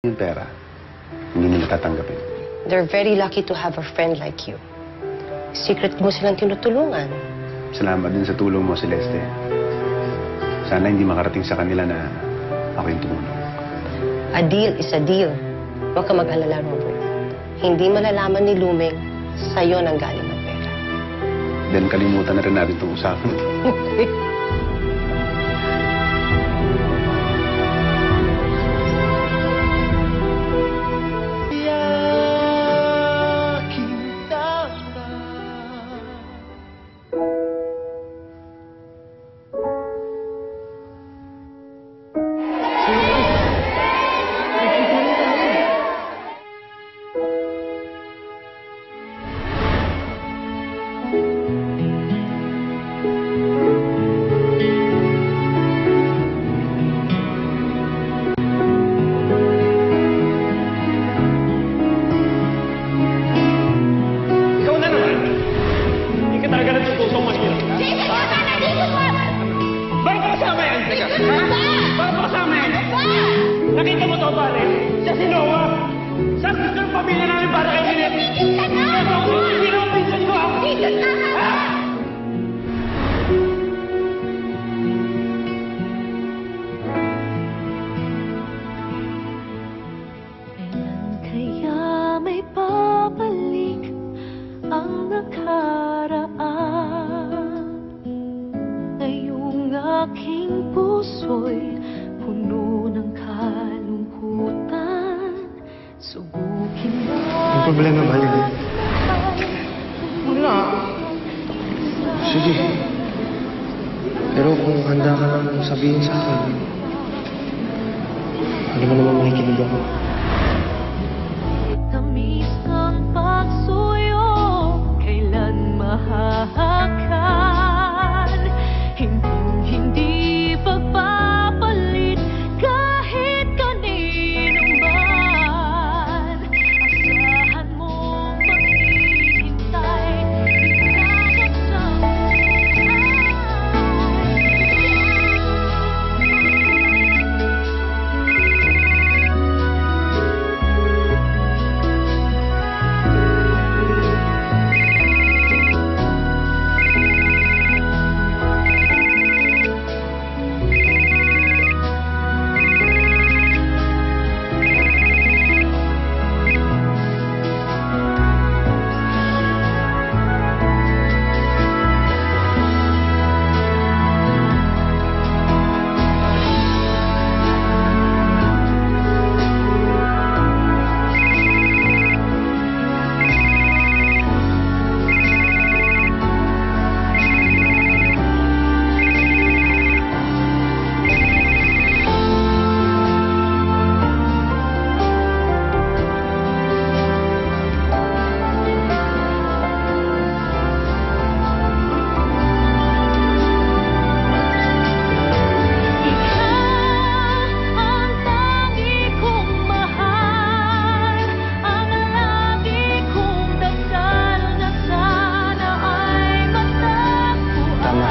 yung pera, hindi nila tatanggapin. They're very lucky to have a friend like you. Secret mo silang tinutulungan. Salamat din sa tulong mo, Celeste. Sana hindi makarating sa kanila na ako yung tumulong. A deal is a deal. Huwag ka mag-alala, Robert. Hindi malalaman ni Lumeng sa'yo nang galing ang pera. Then kalimutan na rin natin itong usapan. Nakita mo to, pare? Siya si Noah. Sa gusto ng pamilya namin para kay Lynette. Tigil ka na! Hindi naman pinsan ko, ha? Tigil ka na! Kailan kaya may babalik ang nakaraan? Ngayong aking puso'y puno ng kalungkutan. Subukin mo. Ang problema ba yun? Wala. Sige. Pero kung handa ka lang sabihin sa akin, hindi mo naman makikinig ako. Tamis ng pagsuyo, kailan mahahakan? Hindi pagpapalit kahit kanino man. Asahan mong maghihintay, itakot sa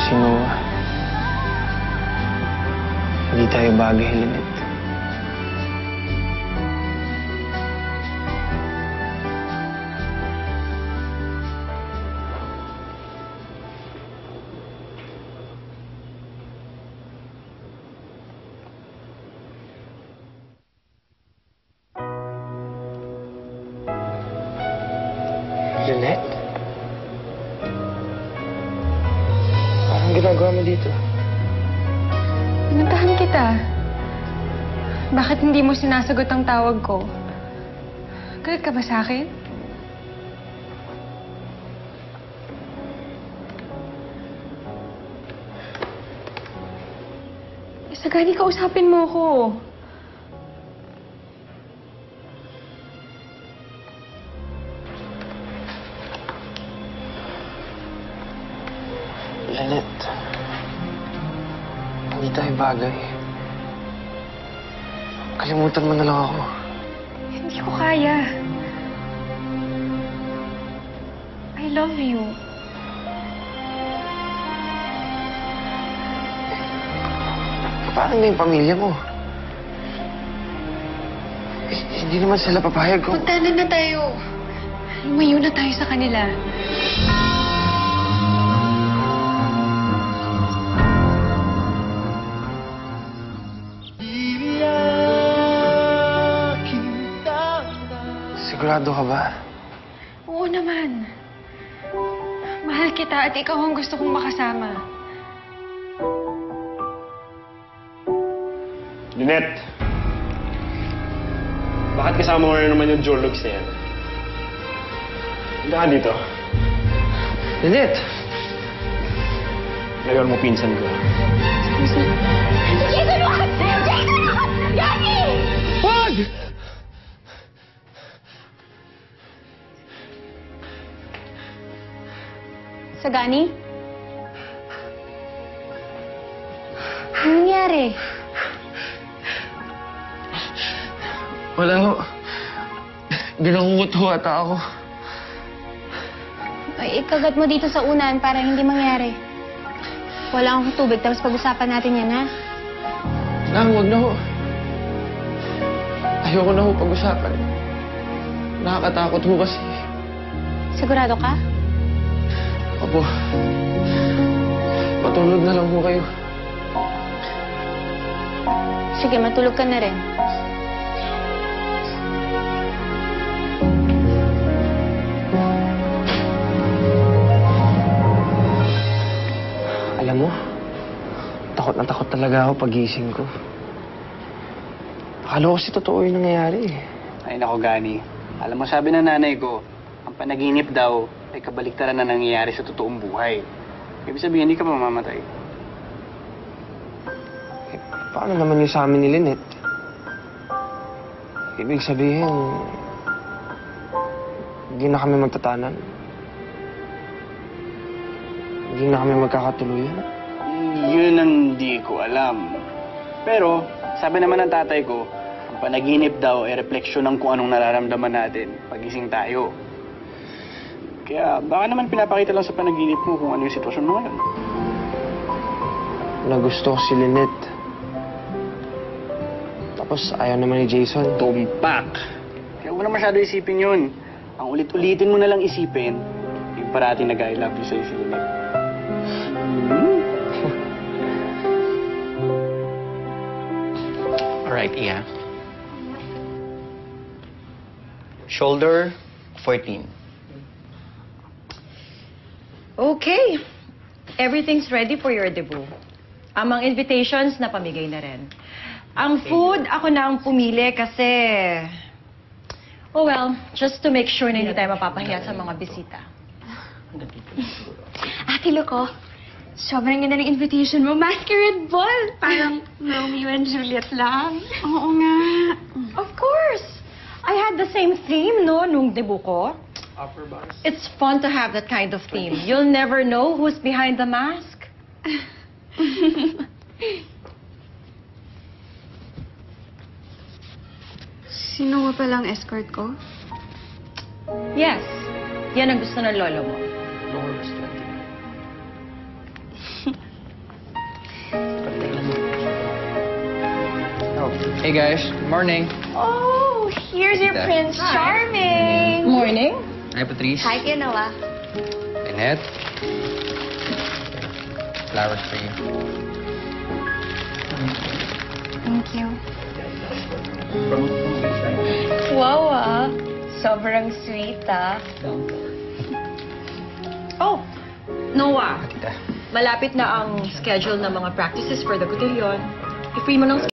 Si Noah. Hindi tayo bagay, Lynette. Lynette? Anong ginagawa mo dito? Pinuntahan kita. Bakit hindi mo sinasagot ang tawag ko? Galit ka ba sa akin? Sagani, kausapin mo ko. Lynette, hindi tayo bagay. Kalimutan mo na lang ako. Hindi ko kaya. I love you. Paano na yung pamilya mo? Hindi naman sila papayag kung... Magtanan na tayo. Lumayo na tayo sa kanila. Sigurado ka ba? Oo naman. Mahal kita at ikaw ang gusto kong makasama. Lynette! Bakit kasama mo na naman yung Jorlogs na yan? Hindi ka dito. Lynette! Ngayon mo pinsan ko. Jason, wag! Jason, wag! Gagi! Wag! Sagani? Ano nangyari? Wala ho. Binangungot ho ata ako. Ay, ikagat mo dito sa unan para hindi mangyari. Wala akong tubig, tapos pag-usapan natin yan, ha? Huwag na ho. Ayoko na ho pag-usapan. Nakakatakot ho kasi. Sigurado ka? Opo. Patulog na lang ho kayo. Sige, matulog ka na rin. Alam mo, takot na takot talaga ako pagising ko. Akala ko kasi totoo yung nangyayari eh. Ay nako, Gani. Alam mo, sabi ng nanay ko, ang panaginip daw ay kabaliktaran na nangyayari sa totoong buhay. Ibig sabihin, hindi ka mamamatay. Eh, paano naman yung sa amin ni Lynette? Ibig sabihin, hindi na kami magtatanan. Hindi na kami magkakatuluyan. Yun ang di ko alam. Pero, sabi naman ng tatay ko, ang panaginip daw ay refleksyon ng kung anong nararamdaman natin pagising tayo. Kaya baka naman pinapakita lang sa panaginip mo kung ano yung sitwasyon mo ngayon. Nagusto ko si Lynette. Tapos ayaw naman ni Jason. Tumpak! Kaya huwag mo na masyado isipin yun. Ang ulit-ulitin mo na lang isipin, yung parating nag-I love you sa'yo si Lynette. Alright, Iya. Shoulder 14. Okay. Everything's ready for your debut. Ang mga invitations na pamigay na rin. Ang food, ako na ang pumili kasi... Oh well, just to make sure na hindi tayo mapapahiya sa mga bisita. Ate Loco, sobrang ganda ng invitation mo. Masquerade ball! Parang Romeo and Juliet lang. Oo nga. Of course. I had the same theme, no, nung debut ko. It's fun to have that kind of theme. You'll never know who's behind the mask. Sino mo palang escort ko? Yes. Yan ang gusto ng lolo mo. Hey guys, morning. Oh, here's your Prince Charming! Morning. Hi, Patrice. Hi, Kinawa. Lynette. Flowers for you. Thank you. Wow, sobrang sweet, Oh, Noah. Malapit na ang schedule ng mga practices for the cotillion. I-free mo ng